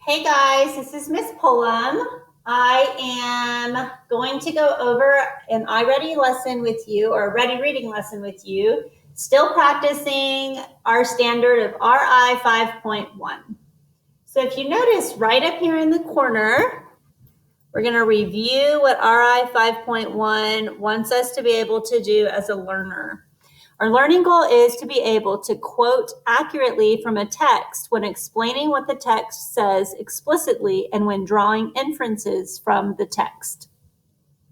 Hey guys, this is Miss Pullum. I am going to go over an iReady lesson with you, or a Ready Reading lesson with you, still practicing our standard of RI 5.1. So if you notice right up here in the corner, we're going to review what RI 5.1 wants us to be able to do as a learner. Our learning goal is to be able to quote accurately from a text when explaining what the text says explicitly and when drawing inferences from the text.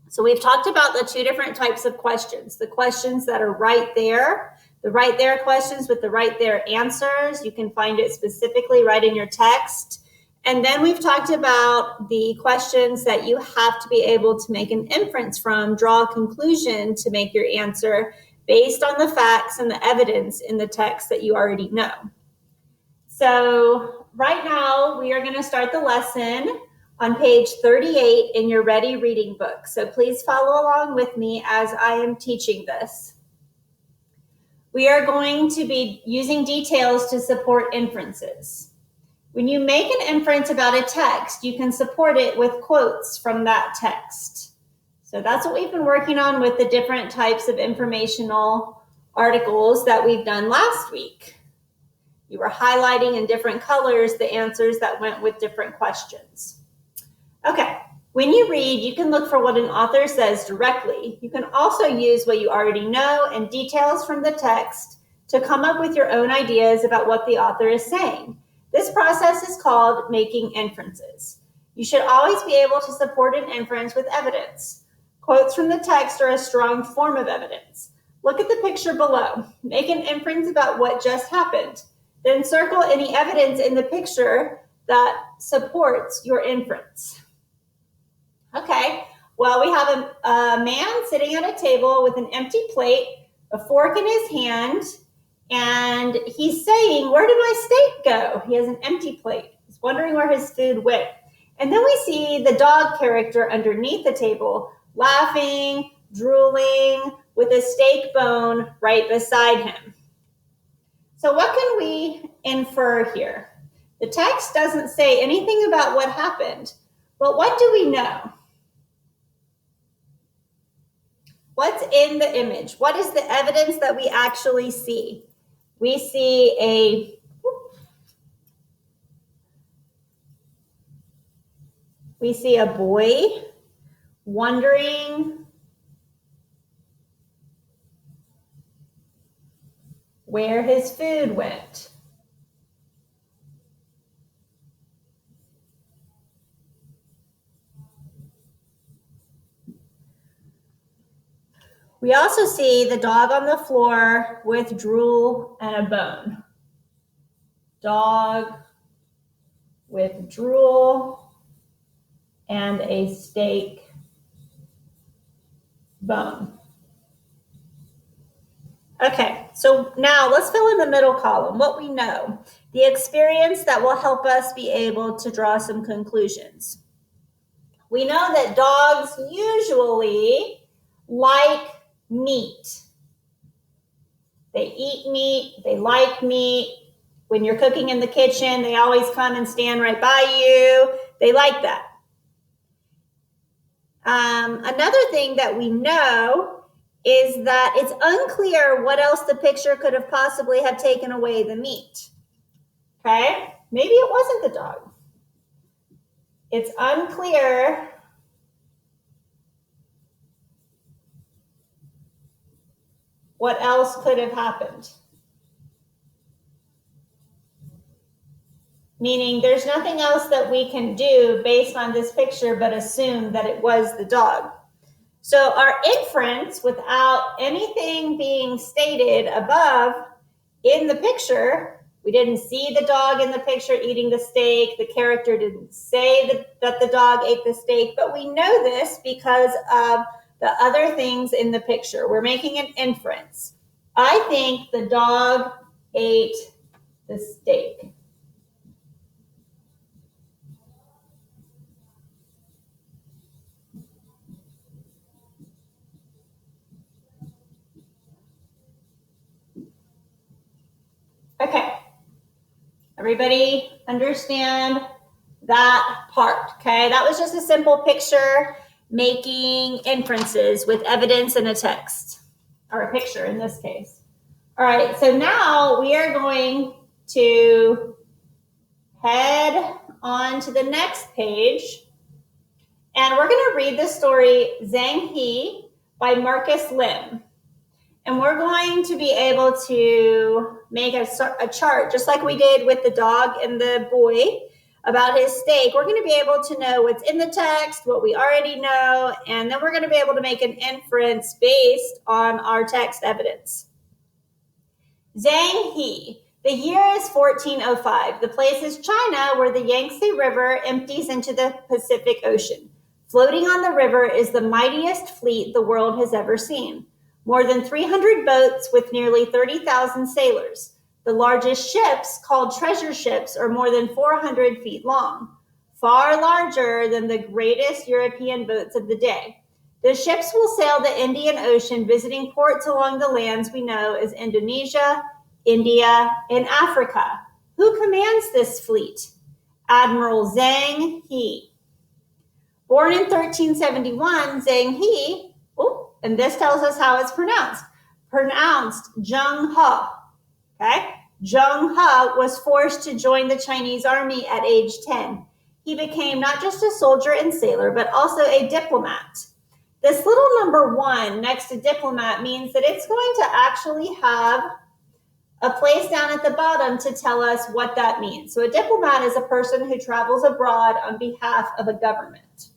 So we've talked about the two different types of questions, the questions that are right there, the right there questions with the right there answers. You can find it specifically right in your text. And then we've talked about the questions that you have to be able to make an inference from, draw a conclusion to make your answer based on the facts and the evidence in the text that you already know. So right now we are going to start the lesson on page 38 in your Ready Reading book. So please follow along with me as I am teaching this. We are going to be using details to support inferences. When you make an inference about a text, you can support it with quotes from that text. So that's what we've been working on with the different types of informational articles that we've done last week. You were highlighting in different colors the answers that went with different questions. Okay, when you read, you can look for what an author says directly. You can also use what you already know and details from the text to come up with your own ideas about what the author is saying. This process is called making inferences. You should always be able to support an inference with evidence. Quotes from the text are a strong form of evidence. Look at the picture below. Make an inference about what just happened. Then circle any evidence in the picture that supports your inference. Okay, well, we have a man sitting at a table with an empty plate, a fork in his hand, and he's saying, "Where did my steak go?" He has an empty plate. He's wondering where his food went. And then we see the dog character underneath the table, laughing, drooling, with a steak bone right beside him. So what can we infer here? The text doesn't say anything about what happened, but what do we know? What's in the image? What is the evidence that we actually see? We see a boy wondering where his food went. We also see the dog on the floor with drool and a bone. Dog with drool and a steak bone. Okay, so now let's fill in the middle column, what we know, the experience that will help us be able to draw some conclusions. We know that dogs usually like meat. They eat meat, they like meat. When you're cooking in the kitchen, they always come and stand right by you. They like that. Another thing that we know is that it's unclear what else the picture could have possibly have taken away the meat. Okay? Maybe it wasn't the dog. It's unclear what else could have happened. Meaning there's nothing else that we can do based on this picture but assume that it was the dog. So our inference, without anything being stated above in the picture, we didn't see the dog in the picture eating the steak. The character didn't say that the dog ate the steak, but we know this because of the other things in the picture. We're making an inference. I think the dog ate the steak. Okay. Everybody understand that part, okay? That was just a simple picture making inferences with evidence in a text, or a picture in this case. All right, so now we are going to head on to the next page, and we're going to read the story Zhang He by Marcus Lim. And we're going to be able to make a chart, just like we did with the dog and the boy about his steak. We're going to be able to know what's in the text, what we already know, and then we're going to be able to make an inference based on our text evidence. Zhang He. The year is 1405. The place is China, where the Yangtze River empties into the Pacific Ocean. Floating on the river is the mightiest fleet the world has ever seen. More than 300 boats with nearly 30,000 sailors. The largest ships, called treasure ships, are more than 400 feet long, far larger than the greatest European boats of the day. The ships will sail the Indian Ocean, visiting ports along the lands we know as Indonesia, India, and Africa. Who commands this fleet? Admiral Zhang He. Born in 1371, Zhang He, and this tells us how it's pronounced. Pronounced Zheng He. Okay? Zheng He was forced to join the Chinese army at age 10. He became not just a soldier and sailor, but also a diplomat. This little number 1 next to diplomat means that it's going to actually have a place down at the bottom to tell us what that means. So a diplomat is a person who travels abroad on behalf of a government.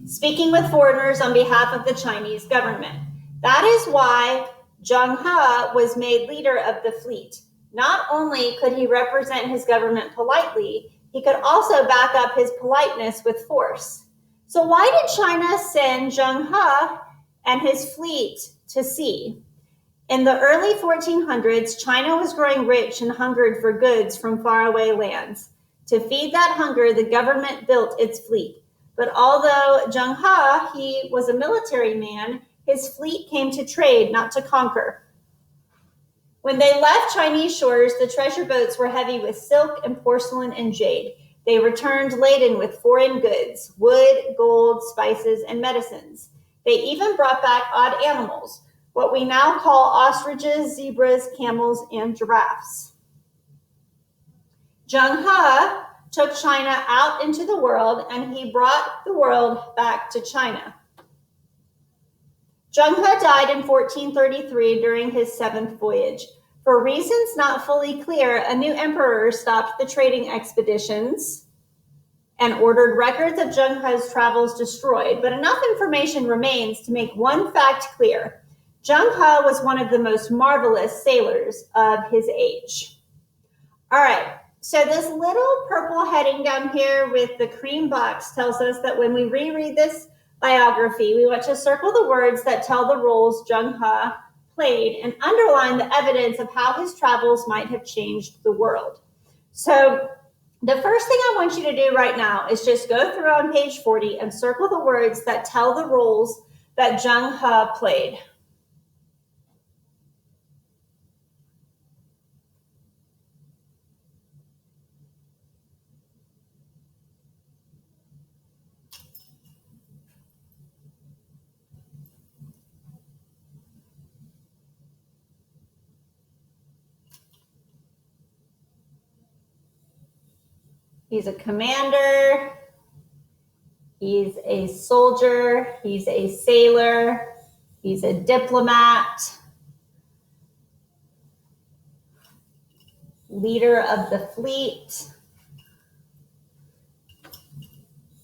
Speaking with foreigners on behalf of the Chinese government. That is why Zheng He was made leader of the fleet. Not only could he represent his government politely, he could also back up his politeness with force. So why did China send Zheng He and his fleet to sea? In the early 1400s, China was growing rich and hungered for goods from faraway lands. To feed that hunger, the government built its fleet. But although Zheng He was a military man, his fleet came to trade, not to conquer. When they left Chinese shores, the treasure boats were heavy with silk and porcelain and jade. They returned laden with foreign goods, wood, gold, spices, and medicines. They even brought back odd animals, what we now call ostriches, zebras, camels, and giraffes. Zheng He took China out into the world, and he brought the world back to China. Zheng He died in 1433 during his 7th voyage. For reasons not fully clear, a new emperor stopped the trading expeditions and ordered records of Zheng He's travels destroyed, but enough information remains to make one fact clear. Zheng He was one of the most marvelous sailors of his age. All right. So this little purple heading down here with the cream box tells us that when we reread this biography, we want to circle the words that tell the roles Zheng He played and underline the evidence of how his travels might have changed the world. So the first thing I want you to do right now is just go through on page 40 and circle the words that tell the roles that Zheng He played. He's a commander, he's a soldier, he's a sailor, he's a diplomat, leader of the fleet,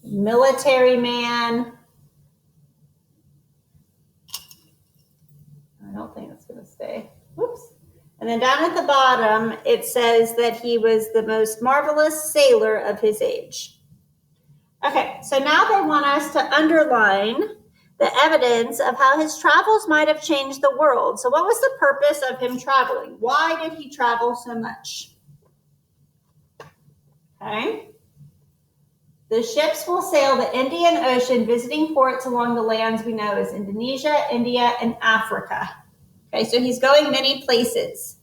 military man. I don't think it's going to stay. Whoops. And then down at the bottom, it says that he was the most marvelous sailor of his age. Okay, so now they want us to underline the evidence of how his travels might have changed the world. So what was the purpose of him traveling? Why did he travel so much? Okay. The ships will sail the Indian Ocean, visiting ports along the lands we know as Indonesia, India, and Africa. Okay, so he's going many places.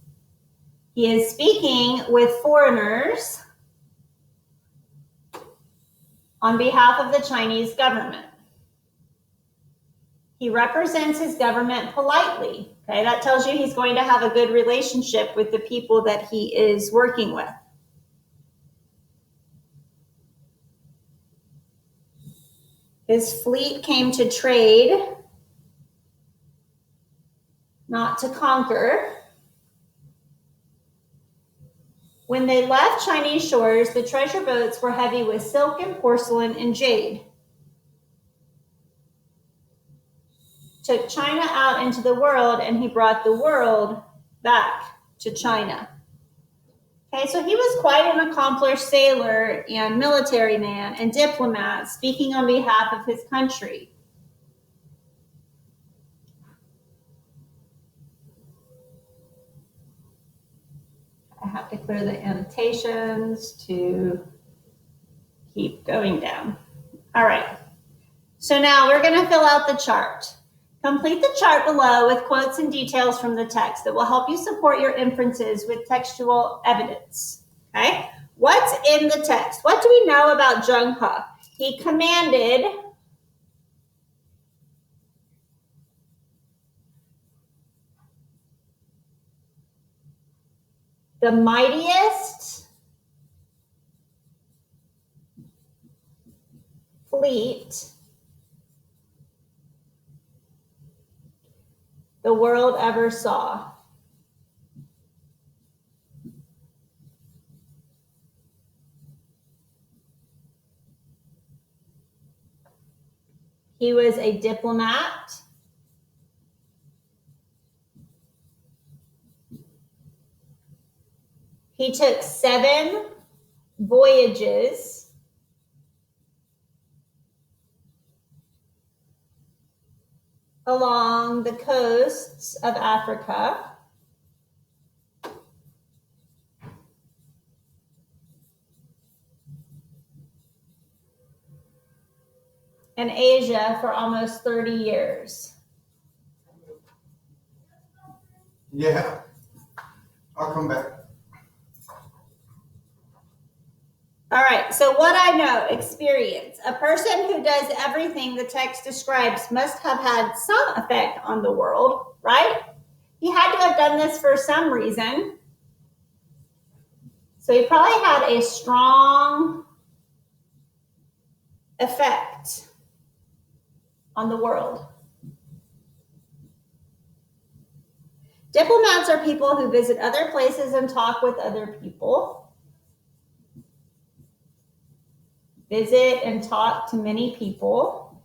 He is speaking with foreigners on behalf of the Chinese government. He represents his government politely. Okay, that tells you he's going to have a good relationship with the people that he is working with. His fleet came to trade, not to conquer. When they left Chinese shores, the treasure boats were heavy with silk and porcelain and jade. Took China out into the world, and he brought the world back to China. Okay, so he was quite an accomplished sailor and military man and diplomat, speaking on behalf of his country. I have to clear the annotations to keep going down. All right, so now we're going to fill out the chart. Complete the chart below with quotes and details from the text that will help you support your inferences with textual evidence. Okay, what's in the text? What do we know about Zheng He? He commanded the mightiest fleet the world ever saw. He was a diplomat. He took 7 voyages along the coasts of Africa. And Asia for almost 30 years. Yeah, I'll come back. All right, so what I know, experience. A person who does everything the text describes must have had some effect on the world, right? He had to have done this for some reason. So he probably had a strong effect on the world. Diplomats are people who visit other places and talk with other people. Visit and talk to many people.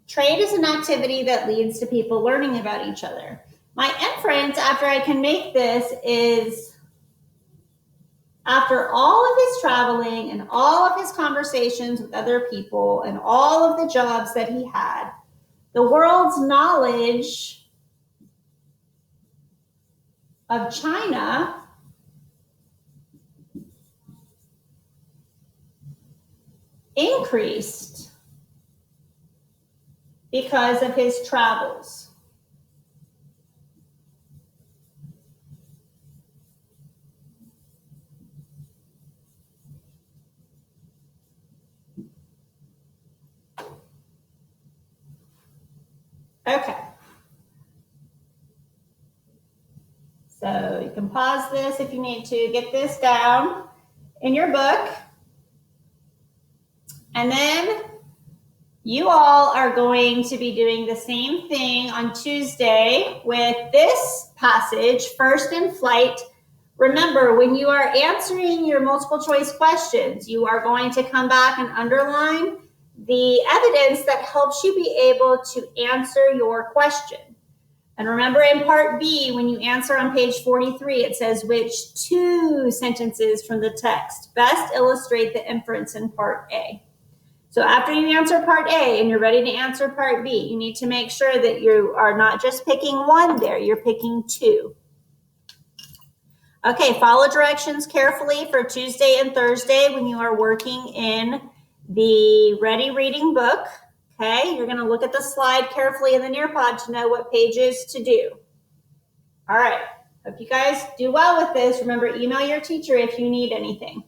Trade is an activity that leads to people learning about each other. My inference after I can make this is after all of his traveling and all of his conversations with other people and all of the jobs that he had, the world's knowledge of China increased because of his travels. Okay. So you can pause this if you need to get this down in your book. And then you all are going to be doing the same thing on Tuesday with this passage, First in Flight. Remember, when you are answering your multiple choice questions, you are going to come back and underline the evidence that helps you be able to answer your question. And remember in part B, when you answer on page 43, it says which 2 sentences from the text best illustrate the inference in part A. So after you answer part A and you're ready to answer part B, you need to make sure that you are not just picking one there, you're picking 2. Okay, follow directions carefully for Tuesday and Thursday when you are working in the Ready Reading book. Okay, you're going to look at the slide carefully in the Nearpod to know what pages to do. All right, hope you guys do well with this. Remember, email your teacher if you need anything.